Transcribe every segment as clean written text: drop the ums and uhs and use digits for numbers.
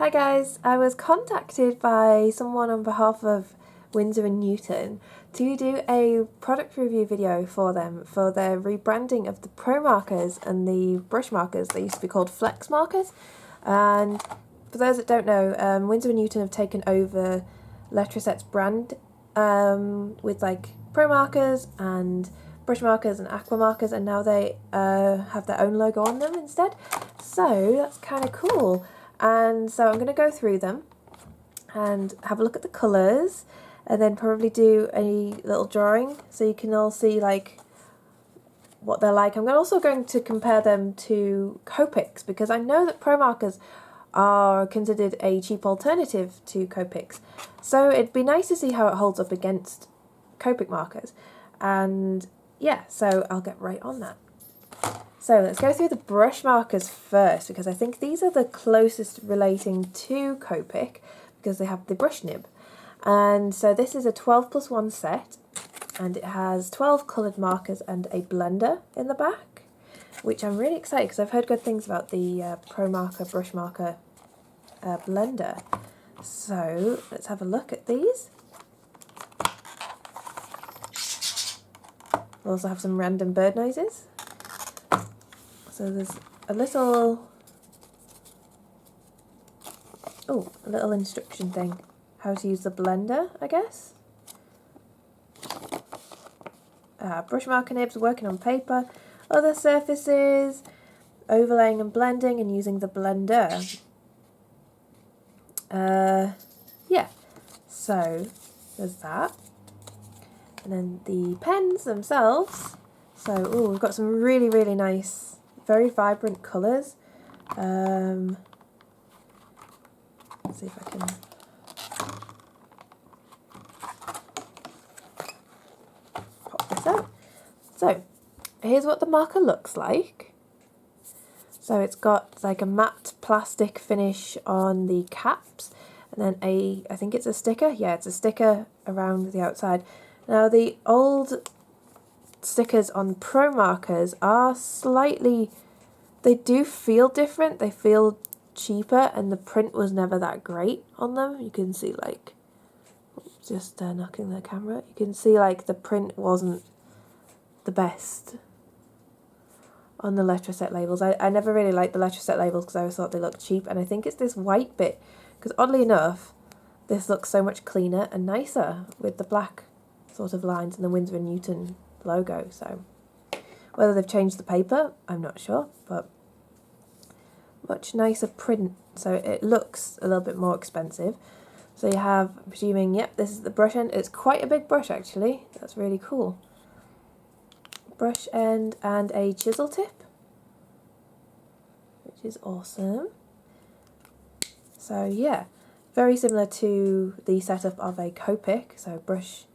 Hi guys, I was contacted by someone on behalf of Winsor Newton to do a product review video for them for their rebranding of the Promarkers and the brush markers. They used to be called Flex markers, and for those that don't know, Winsor Newton have taken over Letraset's brand with like Promarkers and brush markers and aqua markers, and now they have their own logo on them instead, so that's kind of cool. And so I'm going to go through them and have a look at the colours and then probably do a little drawing so you can all see like what they're like. I'm also going to compare them to Copics because I know that Promarkers are considered a cheap alternative to Copics, so it'd be nice to see how it holds up against Copic markers. And yeah, so I'll get right on that. So let's go through the brush markers first, because I think these are the closest relating to Copic because they have the brush nib. And so this is a 12+1 set, and it has 12 coloured markers and a blender in the back, which I'm really excited because I've heard good things about the Promarker brush marker blender. So let's have a look at these. We'll also have some random bird noises. So there's a little instruction thing, how to use the blender, I guess. Brush marker nibs, working on paper, other surfaces, overlaying and blending and using the blender. Yeah, so there's that. And then the pens themselves. So, we've got some really, really nice, very vibrant colours. Let's see if I can... pop this out. So, here's what the marker looks like. So it's got like a matte plastic finish on the caps, and then I think it's a sticker. Yeah, it's a sticker around the outside. Now the old stickers on Promarkers are slightly, they do feel different, they feel cheaper, and the print was never that great on them. You can see like, just knocking the camera, you can see like the print wasn't the best on the Letraset labels. I never really liked the Letraset labels because I always thought they looked cheap, and I think it's this white bit, because oddly enough this looks so much cleaner and nicer with the black sort of lines and the Winsor Newton logo. So whether they've changed the paper, I'm not sure, but much nicer print, so it looks a little bit more expensive. So you have, I'm presuming, yep, this is the brush end. It's quite a big brush actually, that's really cool. Brush end and a chisel tip, which is awesome. So yeah, very similar to the setup of a Copic, so brush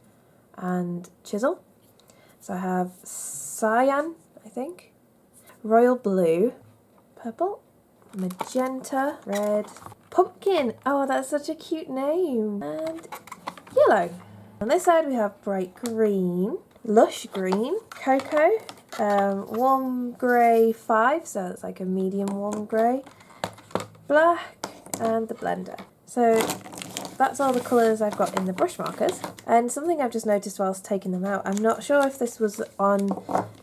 and chisel. So I have cyan, I think, royal blue, purple, magenta, red, pumpkin, oh that's such a cute name, and yellow. On this side we have bright green, lush green, cocoa, warm grey 5, so it's like a medium warm grey, black, and the blender. So that's all the colours I've got in the brush markers. And something I've just noticed whilst taking them out, I'm not sure if this was on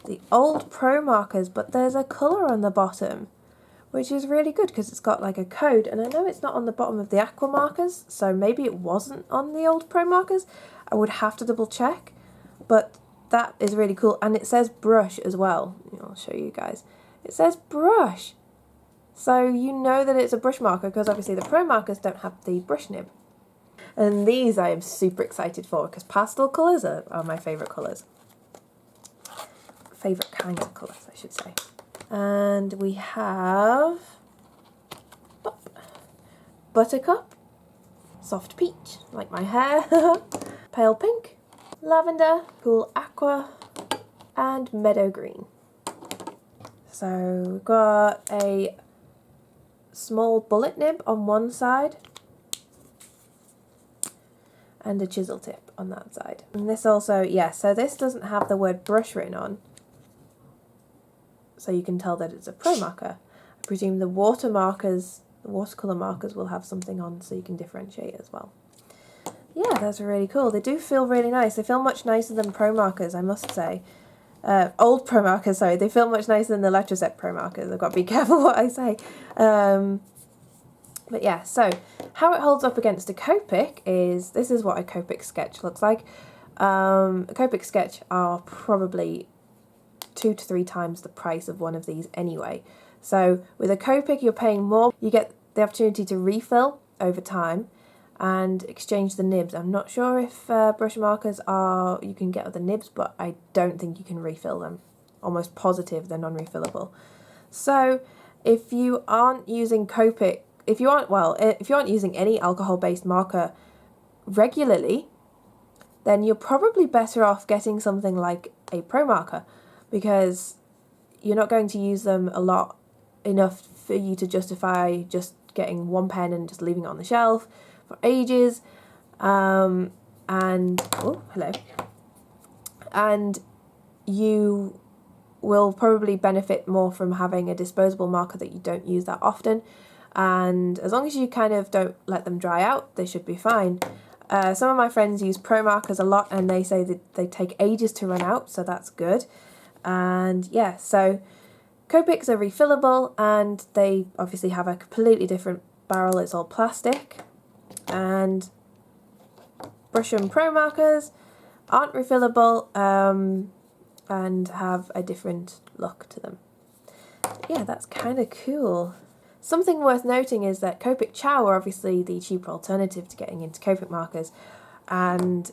the old Promarkers, but there's a colour on the bottom, which is really good because it's got like a code, and I know it's not on the bottom of the aqua markers, so maybe it wasn't on the old Promarkers. I would have to double check, but that is really cool. And it says brush as well. I'll show you guys. It says brush. So you know that it's a brush marker because obviously the Promarkers don't have the brush nib. And these I am super excited for because pastel colours are my favourite colours. Favourite kinds of colours, I should say. And we have buttercup, soft peach, like my hair, pale pink, lavender, cool aqua, and meadow green. So we've got a small bullet nib on one side and a chisel tip on that side. And this also, yeah, so this doesn't have the word brush written on, so you can tell that it's a Promarker. I presume the watermarkers the watercolour markers will have something on so you can differentiate as well. Yeah, those are really cool. They do feel really nice. They feel much nicer than Promarkers, I must say. Old Promarkers, sorry. They feel much nicer than the Letraset Promarkers. I've got to be careful what I say. But yeah, so how it holds up against a Copic is, this is what a Copic sketch looks like. A Copic sketch are probably 2 to 3 times the price of one of these anyway. So with a Copic you're paying more, you get the opportunity to refill over time and exchange the nibs. I'm not sure if brush markers are, you can get other nibs, but I don't think you can refill them. Almost positive they're non-refillable. So if you aren't using Copic, if you aren't using any alcohol-based marker regularly, then you're probably better off getting something like a Promarker, because you're not going to use them a lot enough for you to justify just getting one pen and just leaving it on the shelf for ages. And oh, hello. And you will probably benefit more from having a disposable marker that you don't use that often. And as long as you kind of don't let them dry out, they should be fine. Some of my friends use Promarkers a lot and they say that they take ages to run out, so that's good. And yeah, so Copics are refillable and they obviously have a completely different barrel. It's all plastic. And Brush'em Promarkers aren't refillable and have a different look to them. Yeah, that's kind of cool. Something worth noting is that Copic Chow are obviously the cheaper alternative to getting into Copic markers, and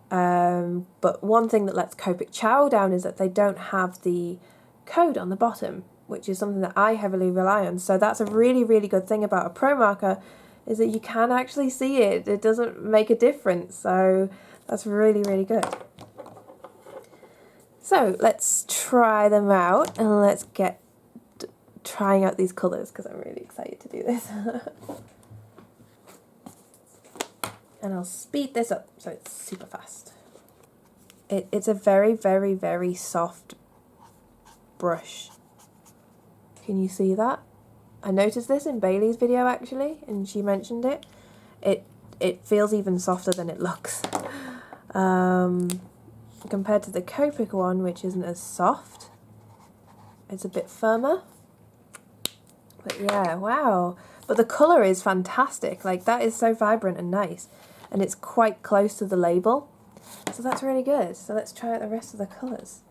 but one thing that lets Copic Chow down is that they don't have the code on the bottom, which is something that I heavily rely on. So that's a really, really good thing about a Promarker, is that you can actually see it. It doesn't make a difference, so that's really, really good. So let's try them out and let's get trying out these colours, because I'm really excited to do this. And I'll speed this up so it's super fast. It's a very, very, very soft brush. Can you see that? I noticed this in Bailey's video actually, and she mentioned it. It feels even softer than it looks. Compared to the Copic one, which isn't as soft. It's a bit firmer. But yeah, wow. But the colour is fantastic. Like, that is so vibrant and nice. And it's quite close to the label. So that's really good. So let's try out the rest of the colours.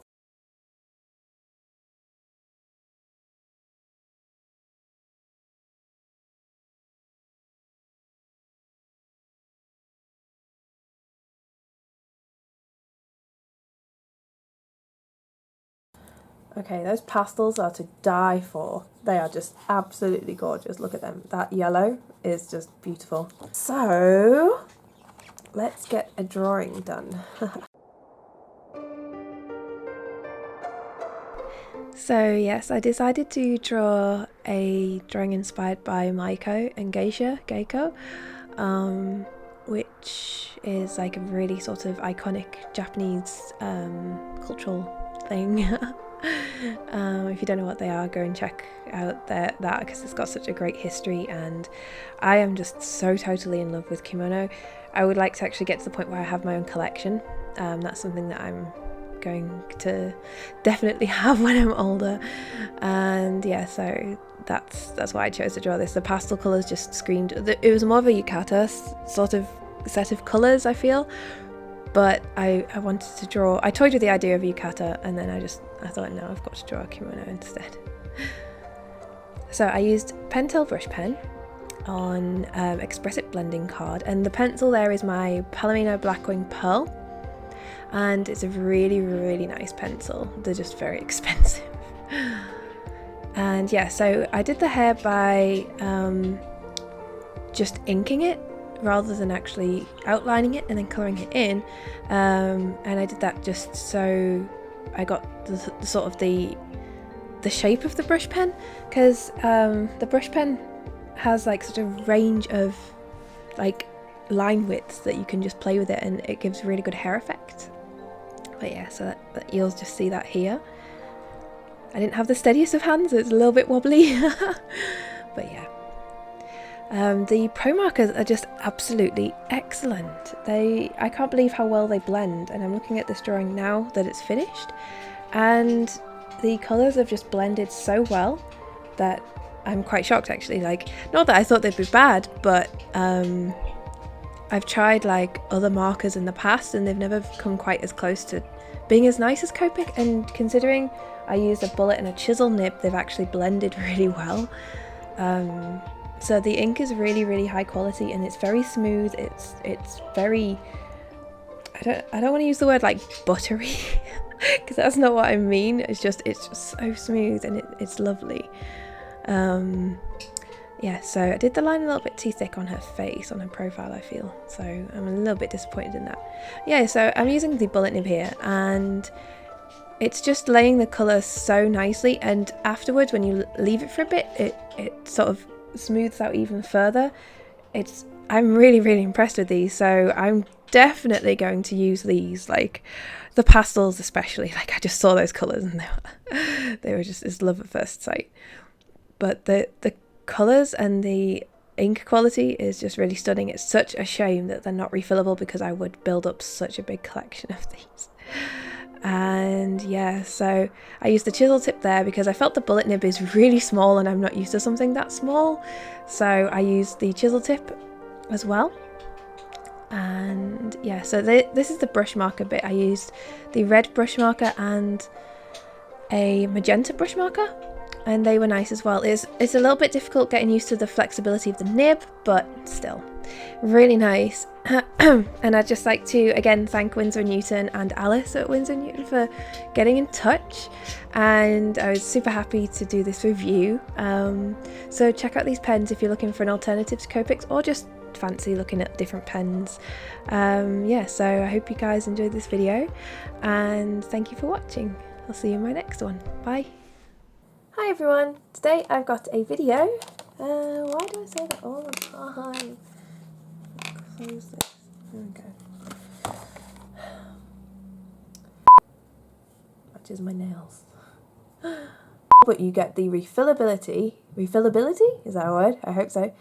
Okay, those pastels are to die for. They are just absolutely gorgeous. Look at them. That yellow is just beautiful. So, let's get a drawing done. So yes, I decided to draw a drawing inspired by Maiko and Geiko, which is like a really sort of iconic Japanese cultural thing. If you don't know what they are, go and check out that because it's got such a great history, and I am just so totally in love with kimono. I would like to actually get to the point where I have my own collection. That's something that I'm going to definitely have when I'm older, and yeah, so that's why I chose to draw this. The pastel colours just screamed. It was more of a yukata sort of set of colours, I feel. But I wanted to draw, I toyed with the idea of yukata, and then I thought, no, I've got to draw a kimono instead. So I used Pentel Brush Pen on Express-It blending card, and the pencil there is my Palomino Blackwing Pearl, and it's a really, really nice pencil. They're just very expensive. And yeah, so I did the hair by just inking it, rather than actually outlining it and then colouring it in, and I did that just so I got the sort of the shape of the brush pen, because the brush pen has like such a range of like line widths that you can just play with it, and it gives really good hair effect. But yeah, so that you'll just see that here. I didn't have the steadiest of hands, so it's a little bit wobbly. But yeah. The Promarkers are just absolutely excellent. I can't believe how well they blend, and I'm looking at this drawing now that it's finished, and the colours have just blended so well that I'm quite shocked actually. Like, not that I thought they'd be bad, but I've tried like other markers in the past and they've never come quite as close to being as nice as Copic, and considering I used a bullet and a chisel nib, they've actually blended really well. So the ink is really high quality and it's very smooth. It's very, I don't want to use the word like buttery because that's not what I mean. It's just so smooth and it's lovely. Yeah, so I did the line a little bit too thick on her face, on her profile, I feel, so I'm a little bit disappointed in that. Yeah, so I'm using the bullet nib here and it's just laying the colour so nicely, and afterwards when you leave it for a bit, it sort of smooths out even further. I'm really impressed with these, so I'm definitely going to use these, like the pastels especially. Like, I just saw those colours and they were just, it's love at first sight. But the colours and the ink quality is just really stunning. It's such a shame that they're not refillable because I would build up such a big collection of these. And yeah, so I used the chisel tip there because I felt the bullet nib is really small and I'm not used to something that small, so I used the chisel tip as well. And yeah, so this is the brush marker bit. I used the red brush marker and a magenta brush marker, and they were nice as well. It's a little bit difficult getting used to the flexibility of the nib, but still really nice. And I'd just like to again thank Winsor Newton and Alice at Winsor Newton for getting in touch, and I was super happy to do this review. So check out these pens if you're looking for an alternative to Copics or just fancy looking at different pens. Yeah, so I hope you guys enjoyed this video and thank you for watching. I'll see you in my next one. Bye. Hi everyone, today I've got a video. Why do I say that all the time? Close this. There we go. Matches my nails. But you get the refillability. Refillability? Is that a word? I hope so.